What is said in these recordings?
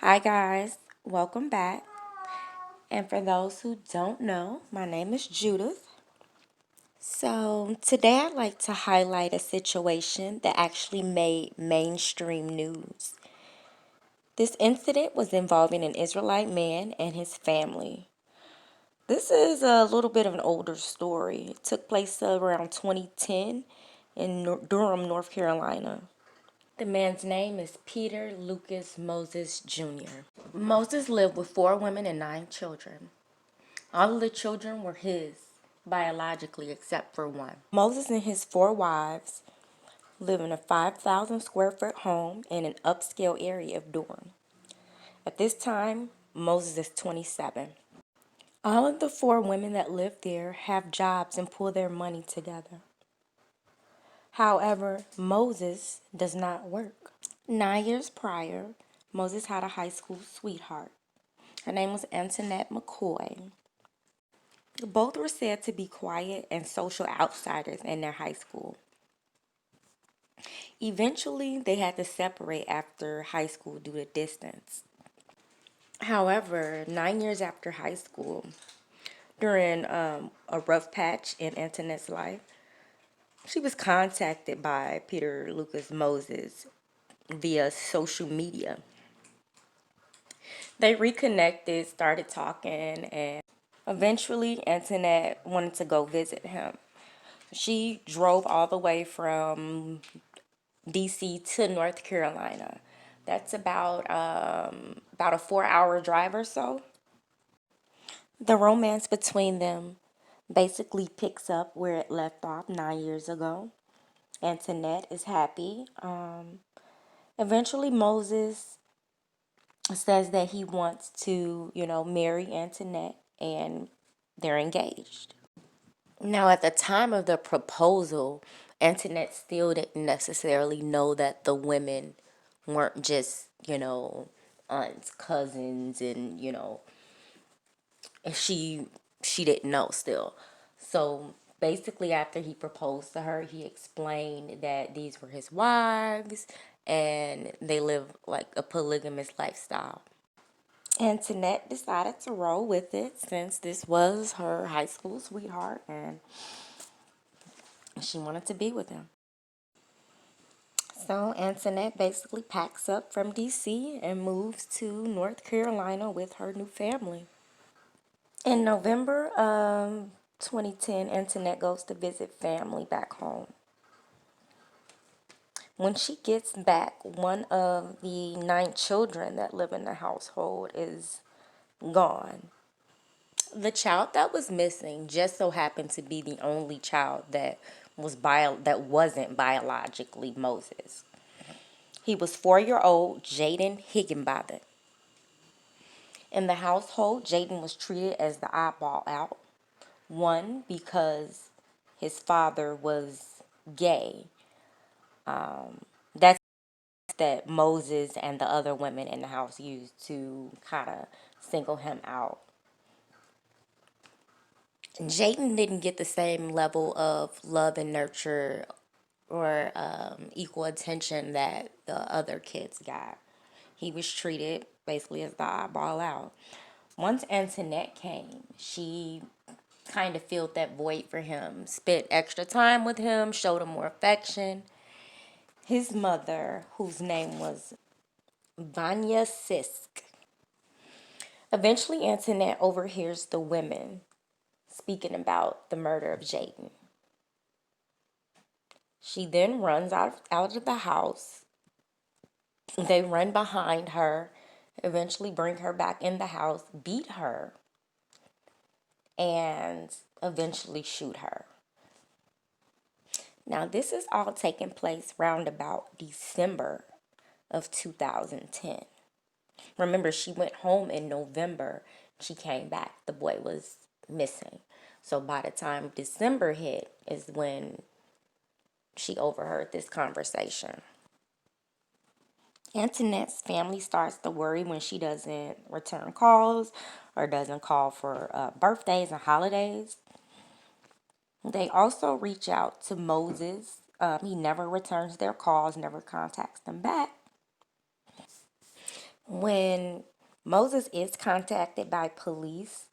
Hi, guys. Welcome back. And for those who don't know, my name is Judith. So, today I'd like to highlight a situation that actually made mainstream news. This incident was involving an Israelite man and his family. This is a little bit of an older story. It took place around 2010 in Durham, North Carolina. The man's name is Peter Lucas Moses Jr. Moses lived with 4 women and 9 children. All of the children were his, biologically, except for one. Moses and his 4 wives live in a 5,000 square foot home in an upscale area of Durham. At this time, Moses is 27. All of the 4 women that live there have jobs and pull their money together. However, Moses does not work. 9 years prior, Moses had a high school sweetheart. Her name was Antoinette McCoy. Both were said to be quiet and social outsiders in their high school. Eventually, they had to separate after high school due to distance. However, 9 years after high school, during a rough patch in Antoinette's life, she was contacted by Peter Lucas Moses via social media. They reconnected, started talking, and eventually Antoinette wanted to go visit him. She drove all the way from DC to North Carolina. That's about a 4 hour drive or so. The romance between them basically picks up where it left off 9 years ago. Antoinette is happy. Eventually, Moses says that he wants to, marry Antoinette, and they're engaged. Now, at the time of the proposal, Antoinette still didn't necessarily know that the women weren't just, aunts, cousins, and she didn't know still. So basically, after he proposed to her, he explained that these were his wives and they live like a polygamous lifestyle. Antoinette decided to roll with it since this was her high school sweetheart and she wanted to be with him. So Antoinette basically packs up from DC and moves to North Carolina with her new family. In November of 2010, Antoinette goes to visit family back home. When she gets back, one of the 9 children that live in the household is gone. The child that was missing just so happened to be the only child that wasn't biologically Moses. He was 4-year-old Jaden Higginbotham. In the household, Jaden was treated as the eyeball out. One, because his father was gay. That's that Moses and the other women in the house used to kind of single him out. Jaden didn't get the same level of love and nurture or equal attention that the other kids got. He was treated basically as the eyeball out. Once Antoinette came, she kind of filled that void for him, spent extra time with him, showed him more affection. His mother, whose name was Vanya Sisk, eventually Antoinette overhears the women speaking about the murder of Jaden. She then runs out of the house. They run behind her, eventually bring her back in the house, beat her, and eventually shoot her. Now, this is all taking place round about December of 2010. Remember, she went home in November. She came back. The boy was missing. So by the time December hit is when she overheard this conversation. Antoinette's family starts to worry when she doesn't return calls or doesn't call for birthdays and holidays. They also reach out to Moses. He never returns their calls, never contacts them back. When Moses is contacted by police,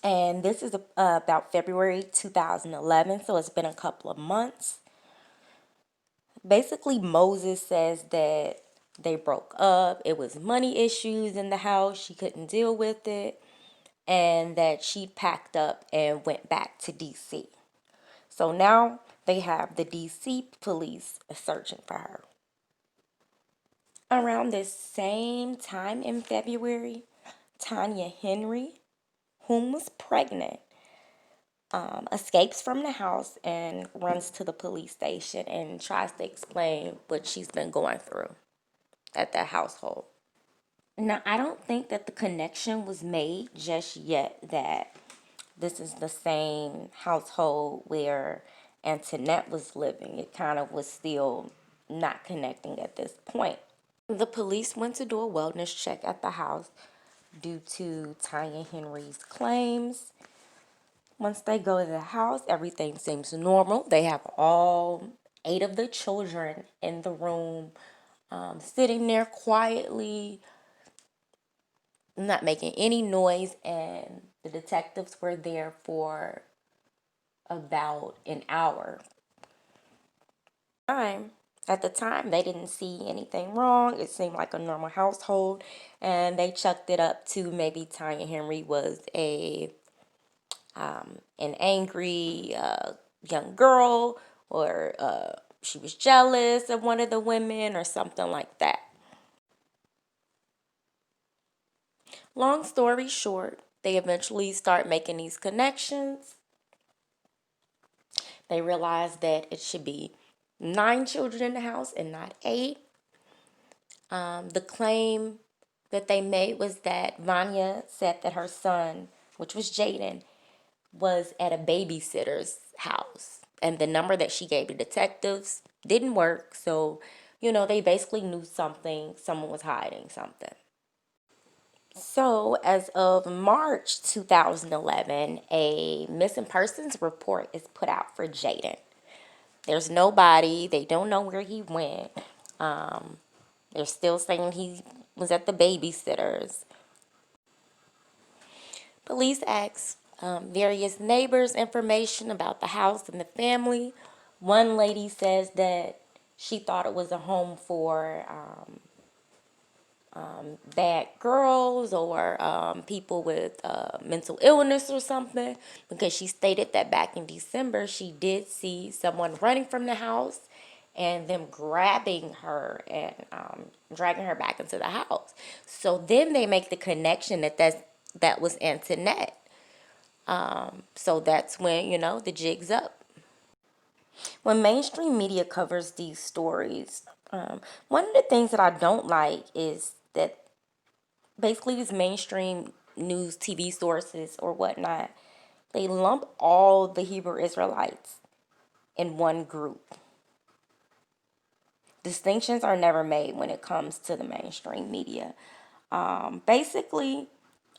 and this is about February 2011, so it's been a couple of months. Basically, Moses says that they broke up, it was money issues in the house, she couldn't deal with it, and that she packed up and went back to DC. So now they have the DC police searching for her. Around this same time in February, Tanya Henry, whom was pregnant, escapes from the house and runs to the police station and tries to explain what she's been going through at that household. Now, I don't think that the connection was made just yet that this is the same household where Antoinette was living. It kind of was still not connecting at this point. The police went to do a wellness check at the house due to Tanya Henry's claims. Once they go to the house, everything seems normal. They have all 8 of the children in the room, sitting there quietly, not making any noise, and the detectives were there for about an hour. At the time, they didn't see anything wrong. It seemed like a normal household, and they chucked it up to maybe Tanya Henry was an angry young girl, or she was jealous of one of the women, or something like that. Long story short, they eventually start making these connections. They realize that it should be 9 children in the house and not 8. The claim that they made was that Vanya said that her son, which was Jaden, was at a babysitter's house. And the number that she gave the detectives didn't work. So, they basically knew someone was hiding something. So, as of March 2011, a missing persons report is put out for Jaden. There's nobody, they don't know where he went. They're still saying he was at the babysitter's. Police asked various neighbors information about the house and the family. One lady says that she thought it was a home for bad girls, or people with mental illness or something, because she stated that back in December she did see someone running from the house and them grabbing her and dragging her back into the house. So then they make the connection that was Antoinette. So that's when, the jig's up. When mainstream media covers these stories, one of the things that I don't like is that basically these mainstream news TV sources or whatnot, they lump all the Hebrew Israelites in one group. Distinctions are never made when it comes to the mainstream media. Basically,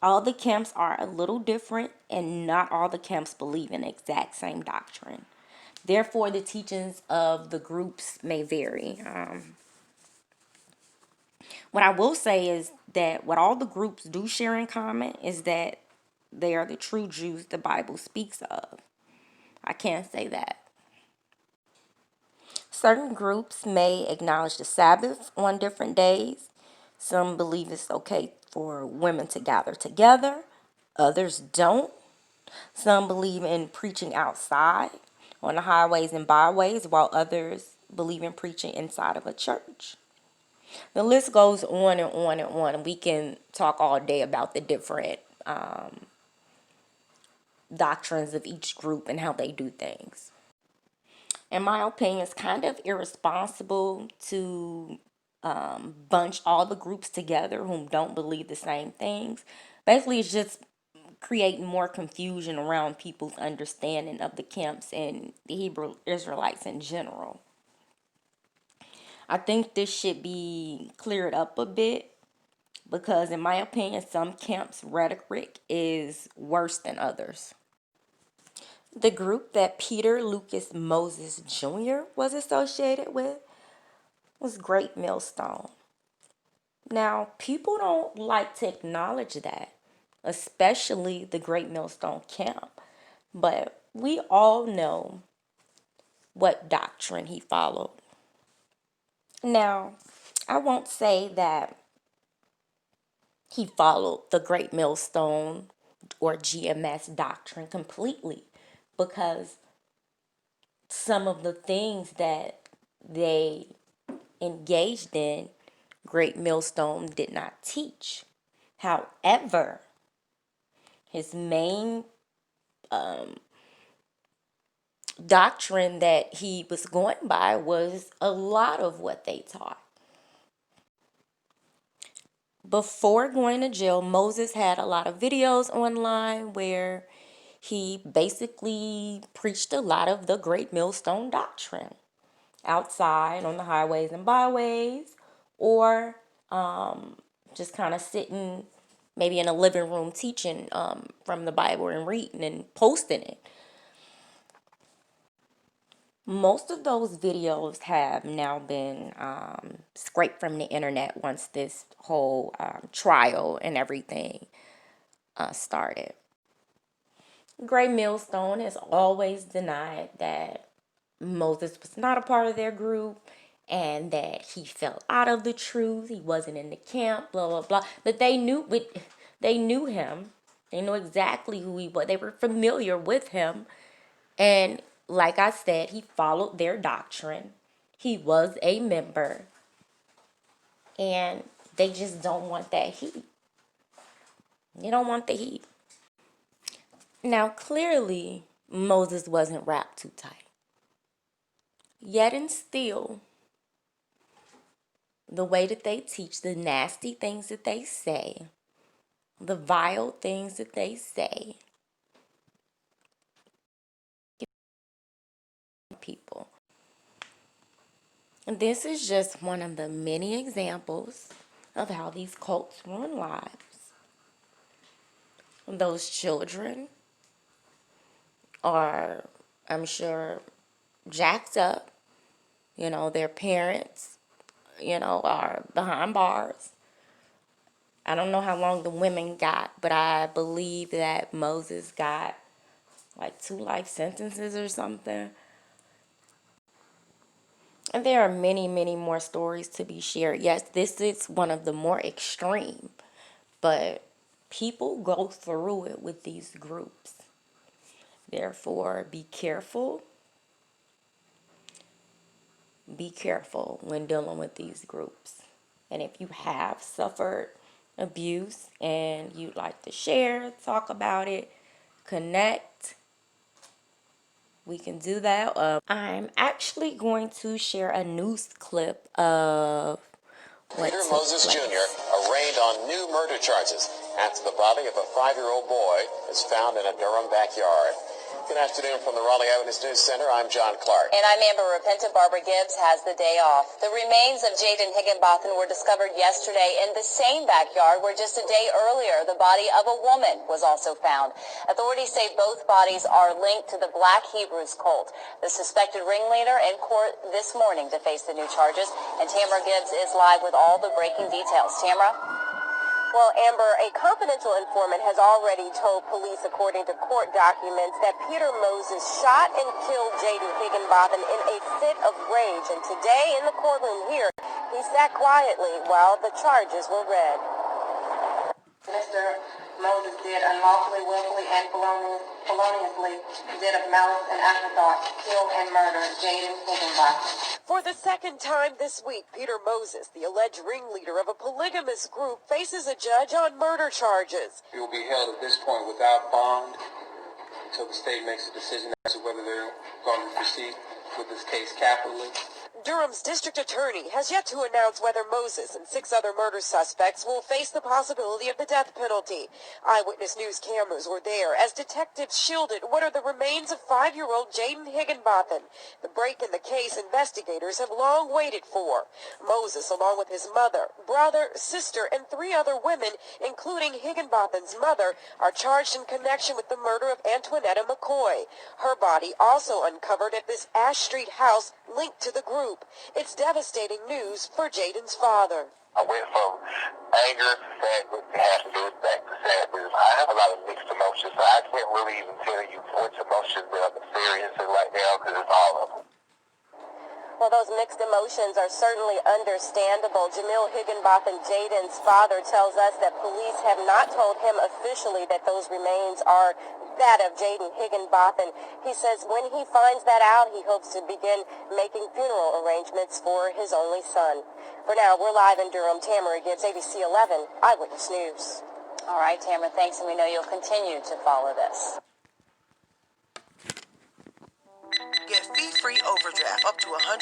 all the camps are a little different, and not all the camps believe in the exact same doctrine. Therefore, the teachings of the groups may vary. What I will say is that what all the groups do share in common is that they are the true Jews the Bible speaks of. I can't say that. Certain groups may acknowledge the Sabbath on different days. Some believe it's okay for women to gather together. Others don't. Some believe in preaching outside on the highways and byways, while others believe in preaching inside of a church. The list goes on and on and on, and we can talk all day about the different doctrines of each group and how they do things. In my opinion, it's kind of irresponsible to bunch all the groups together who don't believe the same things. Basically, it's just creating more confusion around people's understanding of the camps and the Hebrew Israelites in general. I think this should be cleared up a bit, because in my opinion, some camps' rhetoric is worse than others. The group that Peter Lucas Moses Jr. was associated with was Great Millstone. Now, people don't like to acknowledge that, especially the Great Millstone Camp. But we all know what doctrine he followed. Now, I won't say that he followed the Great Millstone or GMS doctrine completely, because some of the things that they engaged in, Great Millstone did not teach. However, his main doctrine that he was going by was a lot of what they taught. Before going to jail, Moses had a lot of videos online where he basically preached a lot of the Great Millstone doctrine outside on the highways and byways, or just kind of sitting maybe in a living room teaching from the Bible and reading and posting it. Most of those videos have now been scraped from the internet once this whole trial and everything started. Great Millstone has always denied that Moses was not a part of their group and that he fell out of the truth. He wasn't in the camp, blah, blah, blah. But they knew him. They knew exactly who he was. They were familiar with him. And like I said, he followed their doctrine. He was a member. And they just don't want that heat. They don't want the heat. Now, clearly, Moses wasn't wrapped too tight. Yet and still, the way that they teach, the nasty things that they say, the vile things that they say, people. And this is just one of the many examples of how these cults ruin lives. Those children are, I'm sure, jacked up. Their parents, are behind bars. I don't know how long the women got, but I believe that Moses got like 2 life sentences or something. And there are many, many more stories to be shared. Yes, this is one of the more extreme, but people go through it with these groups. Therefore, be careful. Be careful when dealing with these groups. And if you have suffered abuse and you'd like to share, talk about it, connect, we can do that. I'm actually going to share a news clip of what Peter took Moses place. Jr. arraigned on new murder charges after the body of a 5-year-old boy is found in a Durham backyard. Good afternoon from the Raleigh Eyewitness News Center. I'm John Clark. And I'm Amber Repentant. Barbara Gibbs has the day off. The remains of Jaden Higginbotham were discovered yesterday in the same backyard where just a day earlier the body of a woman was also found. Authorities say both bodies are linked to the Black Hebrews cult. The suspected ringleader in court this morning to face the new charges. And Tamara Gibbs is live with all the breaking details. Tamara? Well, Amber, a confidential informant has already told police, according to court documents, that Peter Moses shot and killed Jaden Higginbotham in a fit of rage. And today in the courtroom here, he sat quietly while the charges were read. Mr. Moses did unlawfully, willfully, and feloniously, did of malice and afterthought, kill and murder Jaden Higginbotham. For the second time this week, Peter Moses, the alleged ringleader of a polygamous group, faces a judge on murder charges. He will be held at this point without bond until the state makes a decision as to whether they're going to proceed with this case capitally. Durham's district attorney has yet to announce whether Moses and 6 other murder suspects will face the possibility of the death penalty. Eyewitness News cameras were there as detectives shielded what are the remains of 5-year-old Jaden Higginbotham. The break in the case investigators have long waited for. Moses, along with his mother, brother, sister, and 3 other women, including Higginbotham's mother, are charged in connection with the murder of Antoinetta McCoy. Her body also uncovered at this Ash Street house linked to the group. It's devastating news for Jaden's father. I went from anger to sadness to happiness back to sadness. I have a lot of mixed emotions, so I can't really even tell you which emotions that I'm experiencing right now because it's all of them. Well, those mixed emotions are certainly understandable. Jamil Higginbotham, Jaden's father, tells us that police have not told him officially that those remains are that of Jaden Higginbotham. He says when he finds that out, he hopes to begin making funeral arrangements for his only son. For now, we're live in Durham. Tamara Gibbs, ABC 11 Eyewitness News. All right, Tamara, thanks, and we know you'll continue to follow this. Get fee-free overdraft up to $100